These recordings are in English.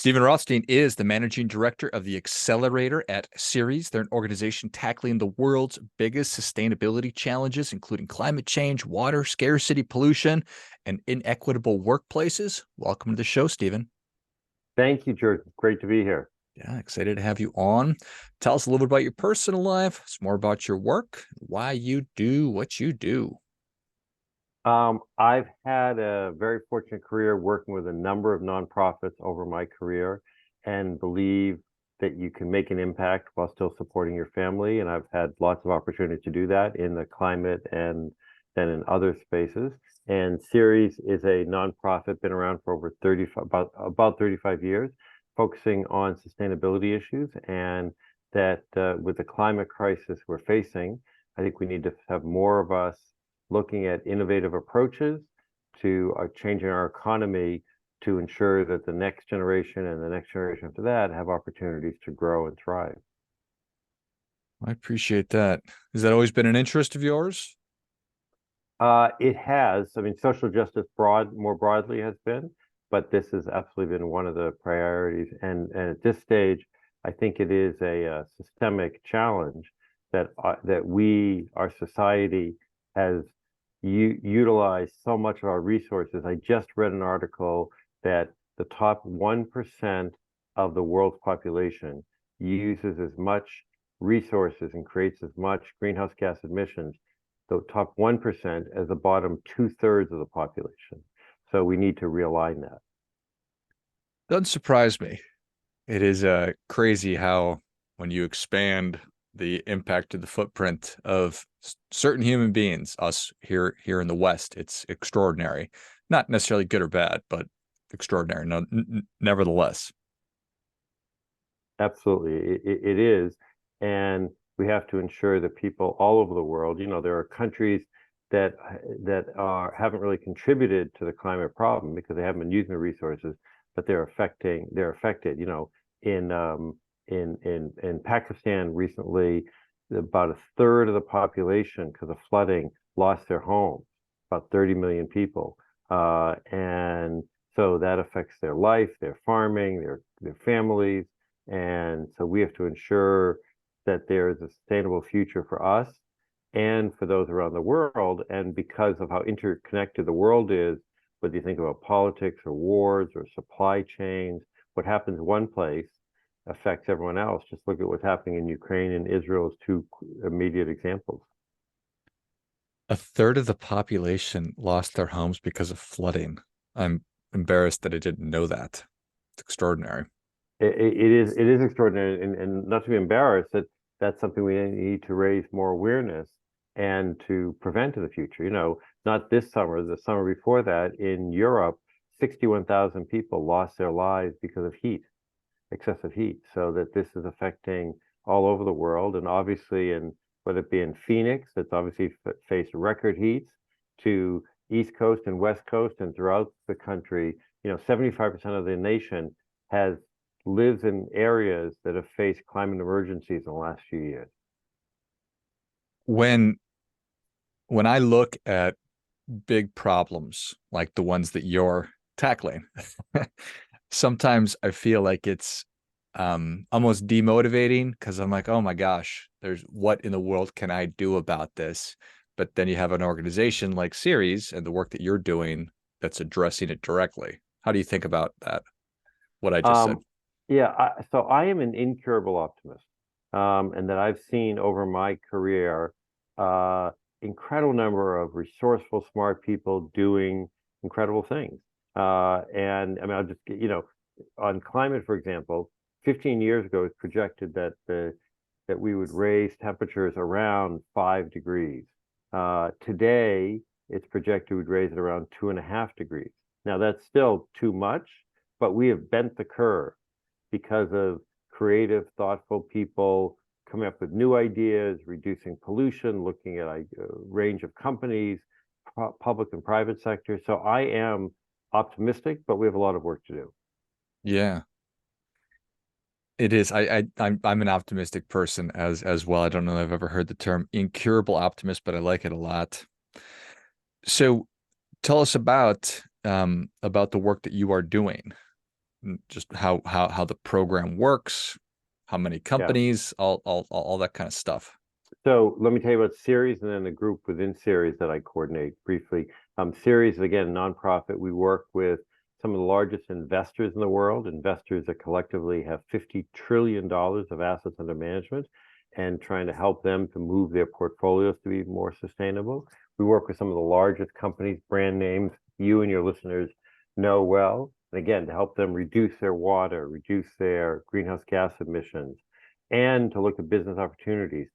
Steven Rothstein is the managing director of the Accelerator at Ceres. They're an organization tackling the world's biggest sustainability challenges, including climate change, water scarcity, pollution, and inequitable workplaces. Welcome to the show, Steven. Thank you, George. Great to be here. Yeah, excited to have you on. Tell us a little bit about your personal life, some more about your work, why you do what you do. I've had a very fortunate career working with a number of nonprofits over my career and believe that you can make an impact while still supporting your family. And I've had lots of opportunity to do that in the climate and then in other spaces. And Ceres is a nonprofit, been around for over 35, about 35 years, focusing on sustainability issues. And that with the climate crisis we're facing, I think we need to have more of us looking at innovative approaches to changing our economy to ensure that the next generation and the next generation after that have opportunities to grow and thrive. I appreciate that. Has that always been an interest of yours? It has. I mean, social justice more broadly has been, but this has absolutely been one of the priorities. And at this stage, I think it is a systemic challenge that our society has utilized so much of our resources. I just read an article that the top 1% of the world's population uses as much resources and creates as much greenhouse gas emissions, the top 1%, as the bottom 2/3 of the population. So we need to realign that. Doesn't surprise me. It is crazy how when you expand the impact of the footprint of certain human beings, us here in the West, it's extraordinary. Not necessarily good or bad, but extraordinary. No, nevertheless. Absolutely, it is. And we have to ensure that people all over the world, there are countries that haven't really contributed to the climate problem because they haven't been using the resources, but they're affected. In Pakistan recently, about 1/3 of the population, because of flooding, lost their homes, about 30 million people. And so that affects their life, their farming, their families. And so we have to ensure that there is a sustainable future for us and for those around the world. And because of how interconnected the world is, whether you think about politics or wars or supply chains, what happens one place affects everyone else. Just look at what's happening in Ukraine and Israel as two immediate examples. 1/3 of the population lost their homes because of flooding. I'm embarrassed that I didn't know that. It's extraordinary. It is extraordinary, and not to be embarrassed, that's something we need to raise more awareness and to prevent in the future. Not this summer, the summer before that in Europe, 61,000 people lost their lives because of excessive heat. So that this is affecting all over the world, and obviously whether it be in Phoenix, that's obviously faced record heats, to East Coast and West Coast and throughout the country. 75% of the nation lives in areas that have faced climate emergencies in the last few years. When I look at big problems like the ones that you're tackling, sometimes I feel like it's almost demotivating because I'm like, oh my gosh, what in the world can I do about this? But then you have an organization like Ceres and the work that you're doing that's addressing it directly. How do you think about that? What I just said? Yeah, so I am an incurable optimist, and that I've seen over my career incredible number of resourceful, smart people doing incredible things. And I mean, I'll just on climate, for example, 15 years ago, it's projected that we would raise temperatures around 5 degrees. Today, it's projected we'd raise it around 2.5 degrees. Now, that's still too much, but we have bent the curve because of creative, thoughtful people coming up with new ideas, reducing pollution, looking at a range of companies, public and private sector. So I am optimistic, but we have a lot of work to do. Yeah, it is. I'm an optimistic person as well. I don't know if I've ever heard the term incurable optimist, but I like it a lot. So tell us about the work that you are doing. just how the program works, how many Yeah. companies, all that kind of stuff. So let me tell you about Ceres and then the group within Ceres that I coordinate briefly. Ceres is again a nonprofit. We work with some of the largest investors in the world, investors that collectively have $50 trillion of assets under management, and trying to help them to move their portfolios to be more sustainable. We work with some of the largest companies, brand names you and your listeners know well, and again, to help them reduce their water, reduce their greenhouse gas emissions, and to look at business opportunities.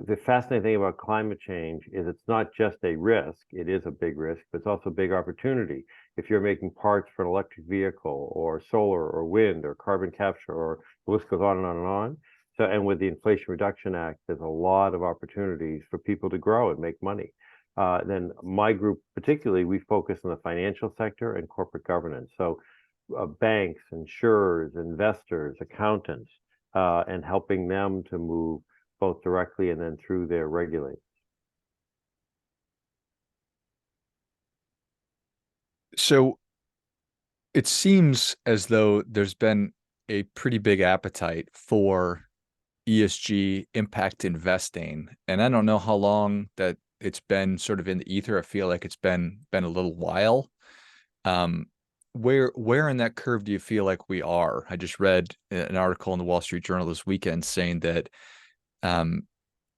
The fascinating thing about climate change is it's not just a risk, it is a big risk, but it's also a big opportunity. If you're making parts for an electric vehicle or solar or wind or carbon capture, or the list goes on and on and on. So, and with the Inflation Reduction Act, there's a lot of opportunities for people to grow and make money. Then my group particularly, we focus on the financial sector and corporate governance. So banks, insurers, investors, accountants, and helping them to move both directly and then through their regulators. So it seems as though there's been a pretty big appetite for ESG impact investing, and I don't know how long that it's been sort of in the ether. I feel like it's been a little while. Um, where in that curve do you feel like we are? I just read an article in the Wall Street Journal this weekend saying that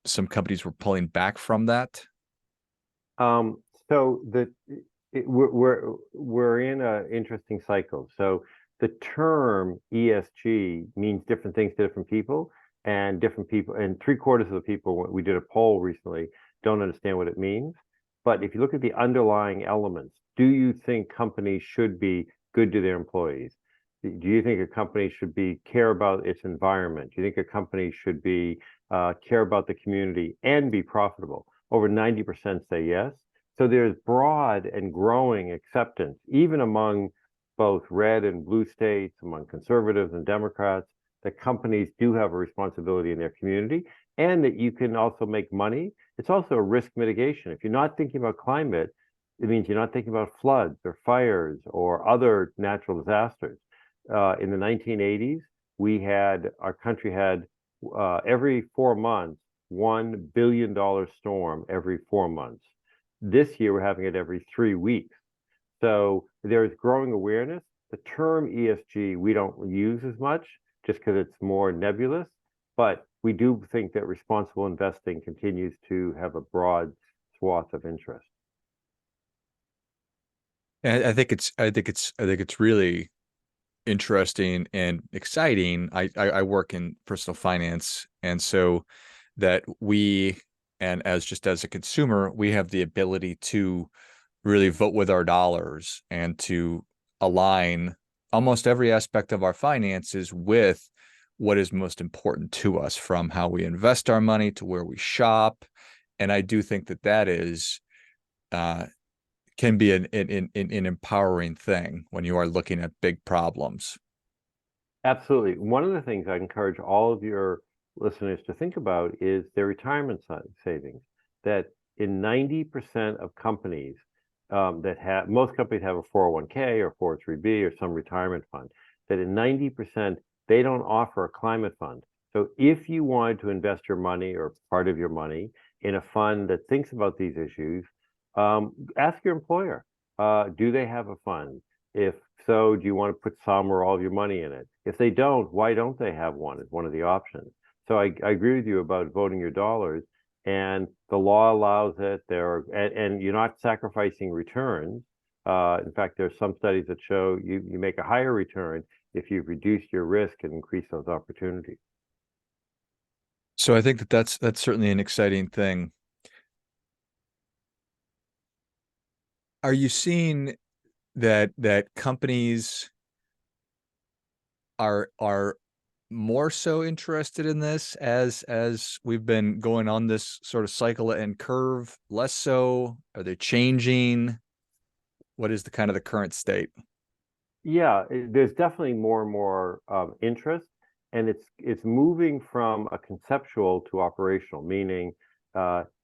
some companies were pulling back from that. So we're in an interesting cycle. So the term ESG means different things to different people, and three-quarters of the people, we did a poll recently, don't understand what it means. But if you look at the underlying elements, do you think companies should be good to their employees? Do you think a company should care about its environment? Do you think a company should care about the community and be profitable? Over 90% say yes. So there's broad and growing acceptance, even among both red and blue states, among conservatives and Democrats, that companies do have a responsibility in their community and that you can also make money. It's also a risk mitigation. If you're not thinking about climate, it means you're not thinking about floods or fires or other natural disasters. In the 1980s, our country had every 4 months, $1 billion storm every 4 months. This year, we're having it every 3 weeks. So there's growing awareness. The term ESG, we don't use as much just because it's more nebulous, but we do think that responsible investing continues to have a broad swath of interest. And I think it's really interesting and exciting. I work in personal finance, and so that and as a consumer, we have the ability to really vote with our dollars and to align almost every aspect of our finances with what is most important to us, from how we invest our money to where we shop. And I do think that is can be an empowering thing when you are looking at big problems. Absolutely. One of the things I encourage all of your listeners to think about is their retirement savings. That in 90% of companies most companies have a 401k or 403b or some retirement fund, that in 90%, they don't offer a climate fund. So if you wanted to invest your money or part of your money in a fund that thinks about these issues, ask your employer, do they have a fund? If so, do you want to put some or all of your money in it? If they don't, why don't they have one? Is one of the options. So I agree with you about voting your dollars, and the law allows it. And you're not sacrificing returns. In fact, there are some studies that show you make a higher return if you've reduced your risk and increased those opportunities. So I think that's certainly an exciting thing. Are you seeing that companies are more so interested in this as we've been going on this sort of cycle and curve? Less so? Are they changing? What is the kind of the current state? Yeah, there's definitely more and more interest, and it's moving from a conceptual to operational. Meaning,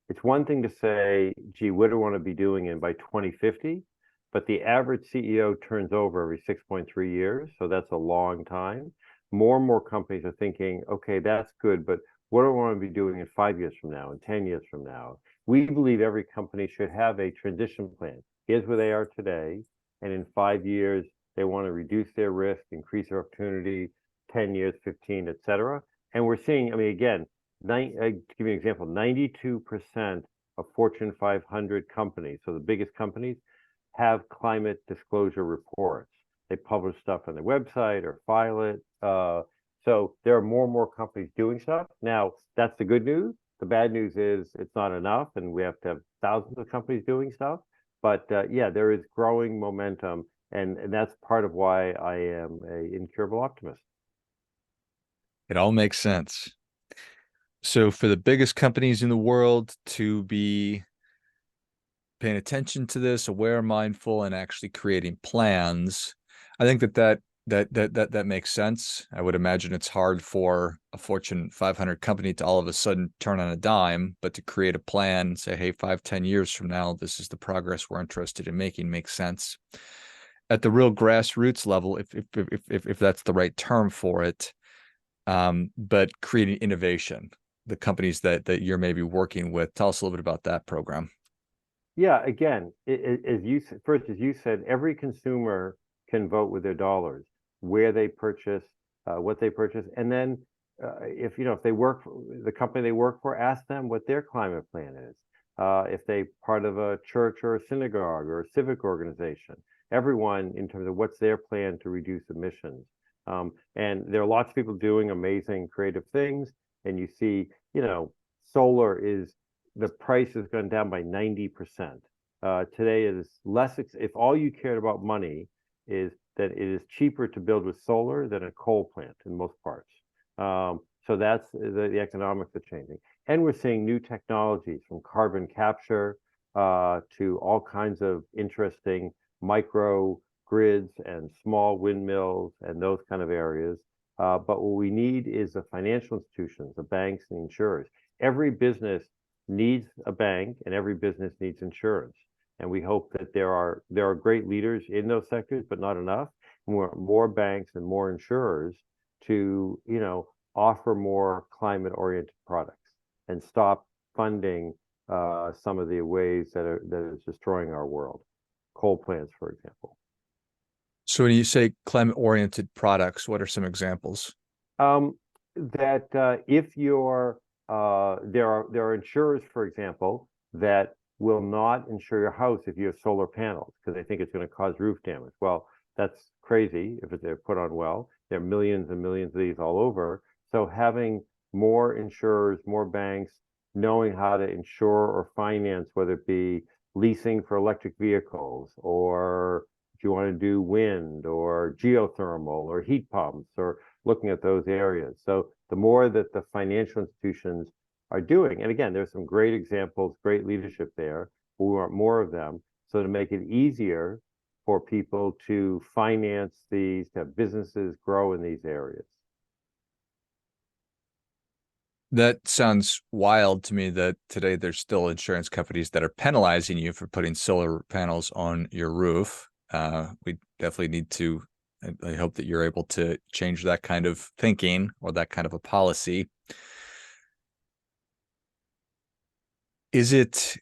it's one thing to say, "Gee, what do I want to be doing in by 2050?" but the average CEO turns over every 6.3 years, so that's a long time. More and more companies are thinking, okay, that's good, but what do I want to be doing in 5 years from now, and 10 years from now? We believe every company should have a transition plan. Here's where they are today, and in 5 years, they want to reduce their risk, increase their opportunity, 10 years, 15, et cetera. And we're seeing, I mean, again, to give you an example, 92% of Fortune 500 companies, so the biggest companies, have climate disclosure reports. They publish stuff on their website or file it. So there are more and more companies doing stuff. Now, that's the good news. The bad news is it's not enough, and we have to have thousands of companies doing stuff. But yeah, there is growing momentum, and that's part of why I am an incurable optimist. It all makes sense. So for the biggest companies in the world to be paying attention to this, aware, mindful, and actually creating plans, I think that makes sense. I would imagine it's hard for a Fortune 500 company to all of a sudden turn on a dime, but to create a plan and say, hey, 5, 10 years from now, this is the progress we're interested in making, makes sense. At the real grassroots level, if that's the right term for it, but creating innovation, the companies that you're maybe working with, tell us a little bit about that program. Yeah, again, as you said, every consumer can vote with their dollars, where they purchase, what they purchase, and then if if they work for the company they work for, ask them what their climate plan is. If they part of a church or a synagogue or a civic organization, everyone in terms of what's their plan to reduce emissions. And there are lots of people doing amazing creative things, and you see, solar is the price has gone down by 90%. Today it is less, if all you cared about money is that it is cheaper to build with solar than a coal plant in most parts. So that's the economics are changing. And we're seeing new technologies from carbon capture to all kinds of interesting micro grids and small windmills and those kind of areas. But what we need is the financial institutions, the banks and the insurers. Every business needs a bank and every business needs insurance. And we hope that there are great leaders in those sectors, but not enough. And we want more banks and more insurers to, offer more climate-oriented products and stop funding some of the ways that is destroying our world. Coal plants, for example. So when you say climate-oriented products, what are some examples? That if you're there are insurers, for example, that will not insure your house if you have solar panels because they think it's going to cause roof damage. Well, that's crazy if they're put on well. There are millions and millions of these all over. So having more insurers, more banks, knowing how to insure or finance, whether it be leasing for electric vehicles or if you want to do wind or geothermal or heat pumps or looking at those areas. So the more that the financial institutions are doing, and again, there's some great examples, great leadership there, but we want more of them. So to make it easier for people to finance these, to have businesses grow in these areas. That sounds wild to me that today there's still insurance companies that are penalizing you for putting solar panels on your roof. We definitely need to, I hope that you're able to change that kind of thinking or that kind of a policy. Is it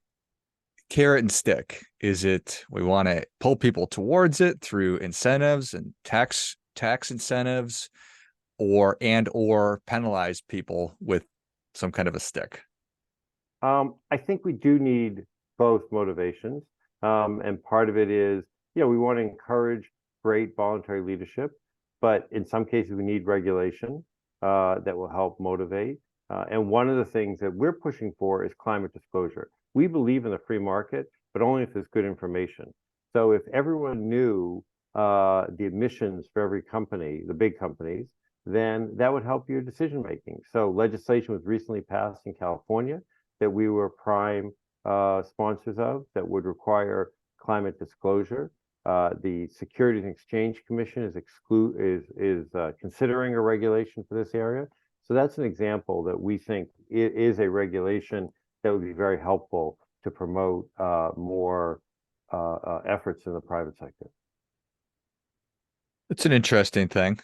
carrot and stick? Is it we want to pull people towards it through incentives and tax incentives, or penalize people with some kind of a stick? I think we do need both motivations. And part of it is, we want to encourage great voluntary leadership, but in some cases we need regulation that will help motivate. And one of the things that we're pushing for is climate disclosure. We believe in the free market, but only if there's good information. So if everyone knew the emissions for every company, the big companies, then that would help your decision making. So legislation was recently passed in California that we were prime sponsors of that would require climate disclosure. The Securities and Exchange Commission is considering a regulation for this area. So that's an example that we think is a regulation that would be very helpful to promote more efforts in the private sector. It's an interesting thing.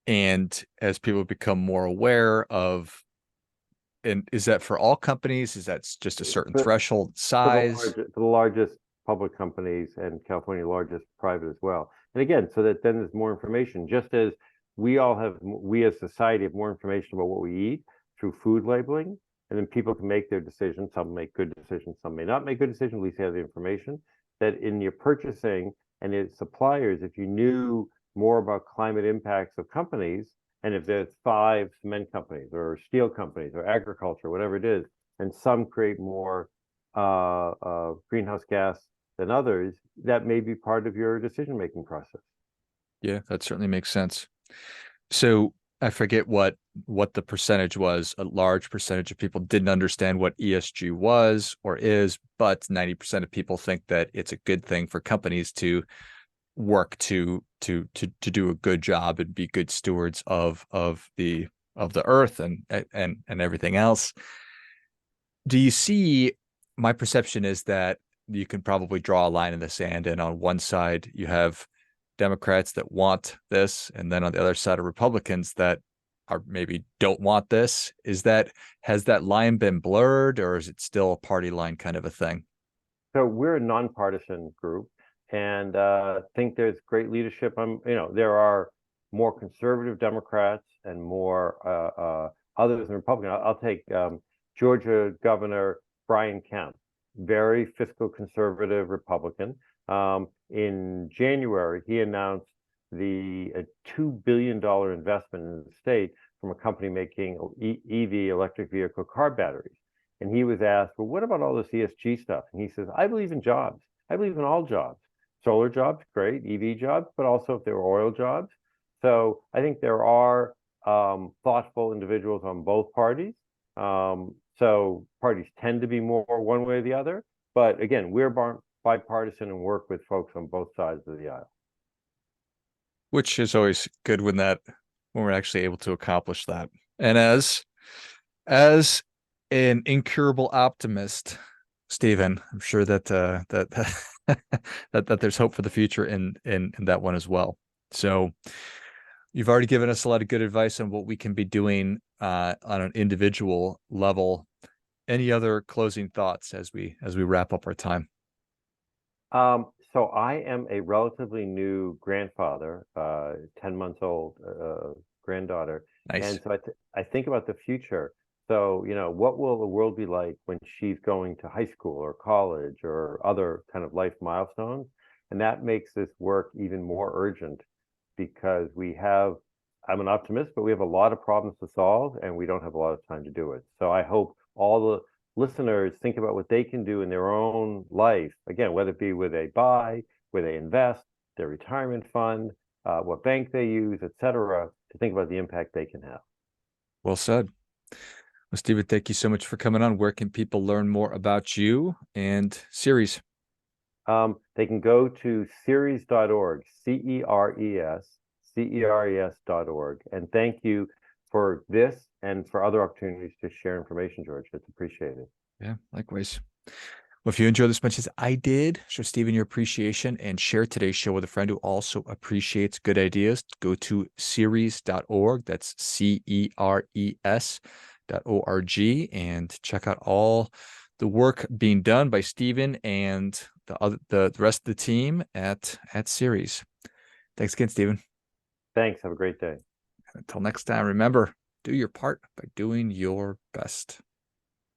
And as people become more aware of, and is that for all companies? Is that just a certain For, threshold size? for the largest public companies and California largest private as well. And again, so that then there's more information, just as we as society have more information about what we eat through food labeling, and then people can make their decisions. Some make good decisions, some may not make good decisions, at least they have the information. That in your purchasing and its suppliers, if you knew more about climate impacts of companies, and if there's 5 cement companies or steel companies or agriculture, whatever it is, and some create more greenhouse gas than others, that may be part of your decision-making process. Yeah, that certainly makes sense. So I forget what the percentage was. A large percentage of people didn't understand what ESG was or is, but 90% of people think that it's a good thing for companies to work to do a good job and be good stewards of the earth and everything else. Do you see, my perception is that you can probably draw a line in the sand, and on one side you have Democrats that want this, and then on the other side are Republicans that are maybe don't want this. Has that line been blurred, or is it still a party line kind of a thing? So we're a nonpartisan group, and think there's great leadership. There are more conservative Democrats and more others than Republican. I'll take Georgia Governor Brian Kemp, very fiscal conservative Republican. In January, he announced a $2 billion investment in the state from a company making EV, electric vehicle car batteries. And he was asked, well, what about all this ESG stuff? And he says, I believe in jobs. I believe in all jobs. Solar jobs, great, EV jobs, but also if there were oil jobs. So I think there are thoughtful individuals on both parties. So parties tend to be more one way or the other. But again, we're bipartisan and work with folks on both sides of the aisle. Which is always good when we're actually able to accomplish that. And as an incurable optimist, Steven, I'm sure that that there's hope for the future in that one as well. So you've already given us a lot of good advice on what we can be doing on an individual level. Any other closing thoughts as we wrap up our time? So I am a relatively new grandfather, 10 months old granddaughter. Nice. And so I think about the future. So, what will the world be like when she's going to high school or college or other kind of life milestones? And that makes this work even more urgent because I'm an optimist, but we have a lot of problems to solve and we don't have a lot of time to do it. So I hope all the listeners think about what they can do in their own life, again, whether it be where they buy, where they invest, their retirement fund, what bank they use, et cetera, to think about the impact they can have. Well said. Well, Steven, thank you so much for coming on. Where can people learn more about you and Ceres? They can go to ceres.org, ceres.org. And thank you for this and for other opportunities to share information, George. It's appreciated. Yeah, likewise. Well, if you enjoyed this as much as I did, show Steven your appreciation and share today's show with a friend who also appreciates good ideas. Go to ceres.org. That's CERES.org and check out all the work being done by Steven and the rest of the team at Ceres. Thanks again, Steven. Thanks. Have a great day. Until next time, remember, do your part by doing your best.